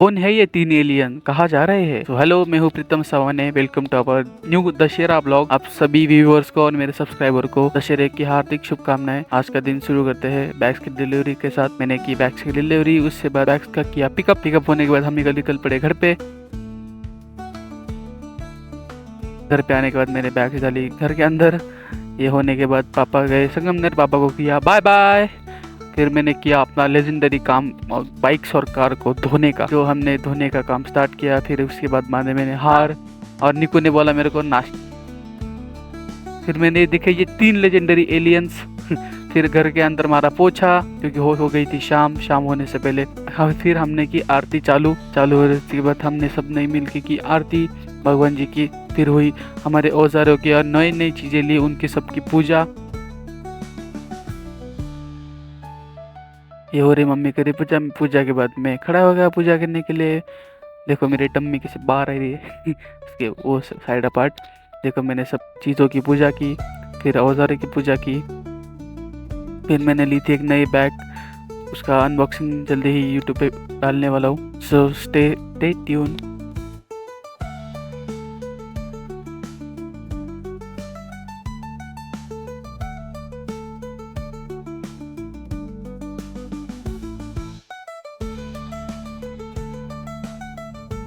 कौन है ये तीन एलियन, कहाँ जा रहे हैं? तो हेलो, मैं हूँ Pritam Sawane. Welcome to our new Dussehra blog. आप सभी व्यूअर्स को और मेरे सब्सक्राइबर को दशहरे की हार्दिक शुभकामनाएं। आज का दिन शुरू करते हैं बैग्स की डिलीवरी के साथ। मैंने की बैग्स की डिलीवरी, उससे बाद बैग्स का किया पिकअप होने के बाद हम निकल पड़े घर पे। घर पे आने के बाद मैंने बैग डाली घर के अंदर। ये होने के बाद पापा गए संगमनेर, पापा को किया बाय बाय। फिर मैंने किया अपना लेजेंडरी काम बाइक्स और कार को धोने का, जो हमने धोने का काम स्टार्ट किया। फिर उसके बाद माने मैंने हार, और निकू ने बोला मेरे को नाश्ता। फिर मैंने देखे ये तीन लेजेंडरी एलियंस। फिर घर के अंदर मारा पोछा, क्योंकि हो गई थी शाम होने से पहले। हाँ, फिर हमने की आरती चालू होने के बाद हमने सब ने मिल की आरती भगवान जी की। फिर हुई हमारे औजारों की और नई चीजें ली, उनकी सबकी पूजा। ये हो रही मम्मी करी पूजा के बाद मैं खड़ा हो गया पूजा करने के लिए। देखो मेरी टम्मी कैसे बाहर आ रही है। इसके वो साइड अपार्ट। देखो मैंने सब चीज़ों की पूजा की, फिर औजारों की पूजा की। फिर मैंने ली थी एक नई बैग, उसका अनबॉक्सिंग जल्दी ही यूट्यूब पे डालने वाला हूँ। So stay tune.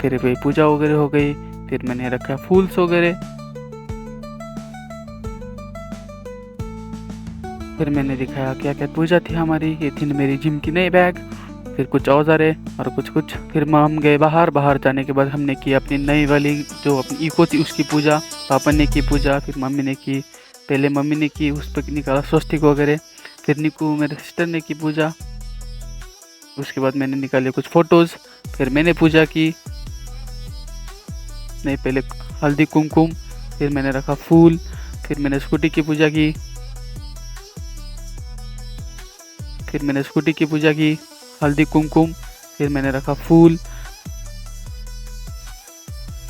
फिर वही पूजा वगैरह हो गई। फिर मैंने रखा फूल्स वगैरह। फिर मैंने दिखाया क्या क्या पूजा थी हमारी। ये थी मेरी जिम की नई बैग, फिर कुछ औजारे और कुछ। फिर हम गए बाहर जाने के बाद हमने की अपनी नई वाली जो अपनी इको थी उसकी पूजा। पापा ने की पूजा, फिर मम्मी ने की। पहले मम्मी ने की, उस पर निकाला स्वस्तिक वगैरह। फिर निकू मेरे सिस्टर ने की पूजा। उसके बाद मैंने निकाले कुछ फोटोज़। फिर मैंने पूजा की। नहीं, पहले हल्दी कुमकुम, फिर मैंने रखा फूल। फिर मैंने स्कूटी की पूजा की। हल्दी कुमकुम, फिर मैंने रखा फूल।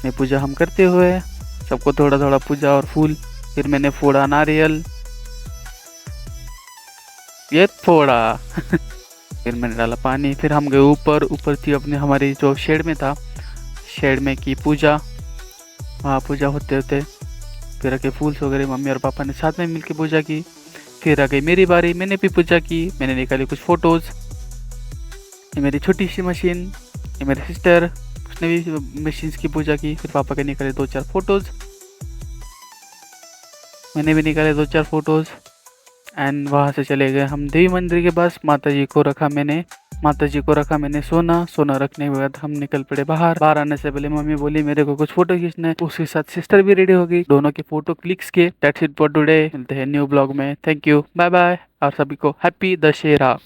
ये पूजा हम करते हुए सबको थोड़ा पूजा और फूल। फिर मैंने फोड़ा नारियल, ये फोड़ा। फिर मैंने डाला पानी। फिर हम गए ऊपर थी अपने हमारी जो शेड में था, शेड में की पूजा। वहाँ पूजा होते फिर रखे फूल्स वगैरह मम्मी और पापा ने साथ में मिलकर पूजा की। फिर आ गई मेरी बारी, मैंने भी पूजा की। मैंने निकाली कुछ फोटोज़। ये मेरी छोटी सी मशीन, ये मेरी सिस्टर, उसने भी मशीन्स की पूजा की। फिर पापा के निकाले 2-4 फोटोज़, मैंने भी निकाले 2-4 फोटोज़। एंड वहाँ से चले गए हम देवी मंदिर के पास। माता जी को रखा मैंने सोना रखने के बाद हम निकल पड़े बाहर आने से पहले मम्मी बोली मेरे को कुछ फोटो खींचना है। उसके साथ सिस्टर भी रेडी हो गई, दोनों के फोटो क्लिक्स किए। That's it for today. मिलते हैं न्यू ब्लॉग में। थैंक यू, बाय बाय, और सभी को हैप्पी दशहरा।